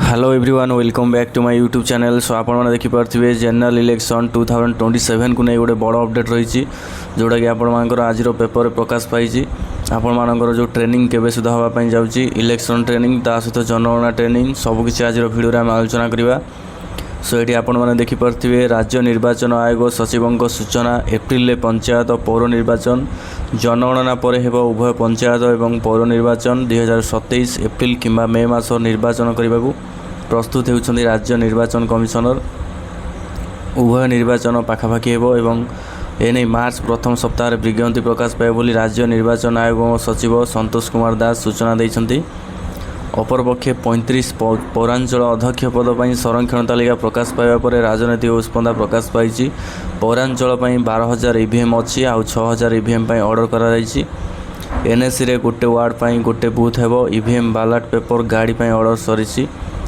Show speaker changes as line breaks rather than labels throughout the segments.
Hello everyone welcome back to my YouTube channel. So आप देखिपे general election 2027 को नहीं गोटे बड़ अपडेट रही जोटा कि आपर आज पेपर प्रकाश पाई आपर जो ट्रेनिंग केबे सुधा होगापाई जाऊँगी इलेक्शन ट्रेनिंग ता सहित जनगणना ट्रेनिंग सबकिछि आज भिडियो आम आलोचना करवा। सो ये आपने देखिपे राज्य निर्वाचन आयोग सचिवों सूचना एप्रिल पंचायत पौर निर्वाचन जनगणना पर हेब उभय पंचायत और पौर निर्वाचन 2027 एप्रिल किंबा मे मास निर्वाचन करने को प्रस्तुत होती राज्य निर्वाचन कमिशनर। उभय निर्वाचन पाखापाखि एवं एने मार्च प्रथम सप्ताह विज्ञप्ति प्रकाश पाए बोली राज्य निर्वाचन आयोग सचिव संतोष कुमार दास सूचना देते। अपरपक्षे 35 पौरांचल अध्यक्ष पद पर संरक्षण तालिका प्रकाश पाइबा पर राजनैतिक उस्पंदा प्रकाश पाई। पौरांचल 12,000 ईवीएम अच्छी आउ 6,000 ईवीएम ऑर्डर कराई। एनएससी रे गोटे वार्ड पर गोटे बूथ हेब ईवीएम बालाट पेपर गाड़ी पर ऑर्डर सरी।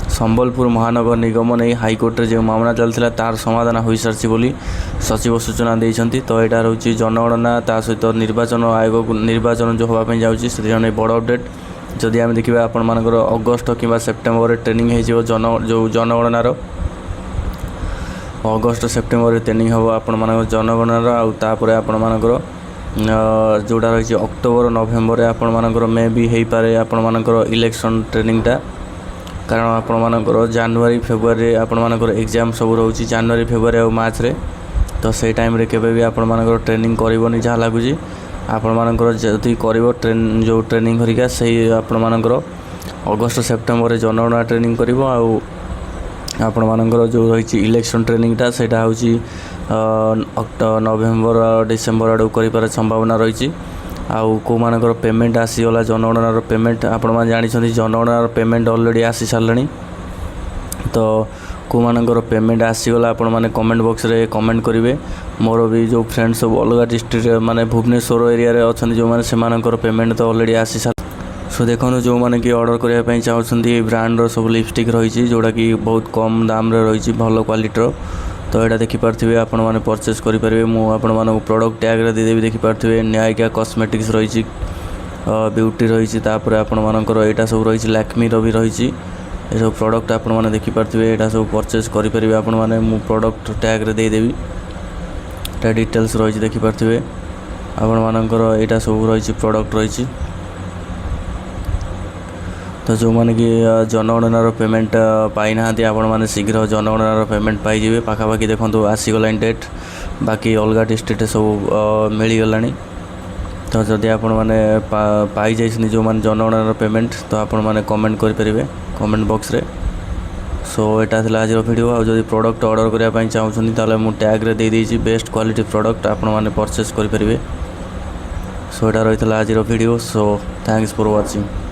संबलपुर महानगर निगम नहीं हाईकोर्ट जो मामला चलता तार समाधान हो सारी बोली सचिव सूचना देते। तो यहाँ रोचे जनगणना ता सहित निर्वाचन आयोग निर्वाचन जो होगापाई जाऊँगी से बड़ अपडेट। जदि आम देखा आपण अगस्ट कि सेप्टेम्बर ट्रेनिंग हो जो जनगणनार अगस्ट सेप्टेम्बर ट्रेनिंग हम आपण जनगणनार आउे आपण जोड़ा रही अक्टोबर नवेम्बर आपण मे भी हो पारे आपण इलेक्शन ट्रेनिंगटा कारण आपण जनवरी फेब्रुआरी आपण एग्जाम सब रोचे जनवरी फेब्रुआरी और मार्च रे। तो से टाइम रे केबे भी आपण ट्रेनिंग करबनी जहाँ लगुच आपणकर जदि कर ट्रेन जो ट्रेनिंग हरिका से आपणकर अगस्ट सेप्टेम्बर जनगणना ट्रेनिंग कर आपणकर जो रही इलेक्शन ट्रेनिंगटा से नवेम्बर डिसेम्बर आड़ कर संभावना रही। आउ कौ मानकर पेमेंट आसीगला जनगणनार पेमेंट आपण जानी जनगणनार पेमेंट ऑलरेडी आसी सारे। तो कौ मानकर पेमेंट आसीगला आपण मैंने कमेंट बॉक्स रे कमेंट करेंगे। मोर भी जो फ्रेंड सब अलग डिस्ट्रिक्ट माने भुवनेश्वर एरिया रे अच्छा जो मैंने से पेमेंट तो ऑलरेडी आसी सारे। सो देखो जो मैंने कि ऑर्डर करने चाहते ब्रांड सब लिपस्टिक रही जोटा कि बहुत कम दाम रही भल क्वालिटीर। तो यहाँ देखिपे आपण मैंने परचेस करेंगे मुझे प्रोडक्ट टैग रे देदेवी देखिपे न्यायिका कॉस्मेटिक्स रही ब्यूटी रही आपणकर यहाँ सब रही लैक्मी भी रही ये सब प्रोडक्ट आपण मैंने देखिपे यहाँ सब परचेस करेंगे आपण मैंने प्रोडक्ट टैग रे देदेवी टा डिटेल्स रही देखिपे आपणकर यहाँ सब रही प्रोडक्ट रही। तो जो मैंने कि जनगणनार पेमेंट पाई ना आपण मैंने शीघ्र जनगणनार पेमेंट पाइबे पाखापाखि देखो आसीगला डेट बाकी अलग डिस्ट्रिक्ट सब मिलगला। तो जदि आपण मैंने पाई जाइछन जो मैंने जनगणनार पेमेंट तो आपण मैंने कमेंट करेंगे कमेंट बॉक्स रे। सो यहाँ था आज वीडियो आ जब प्रोडक्ट ऑर्डर करने चाहूँगी ताले मु टैग रे दे देइछि बेस्ट क्वालिटी प्रोडक्ट आपण मैंने परचेस करेंगे। सो यहाँ रही आज video. So thanks for watching.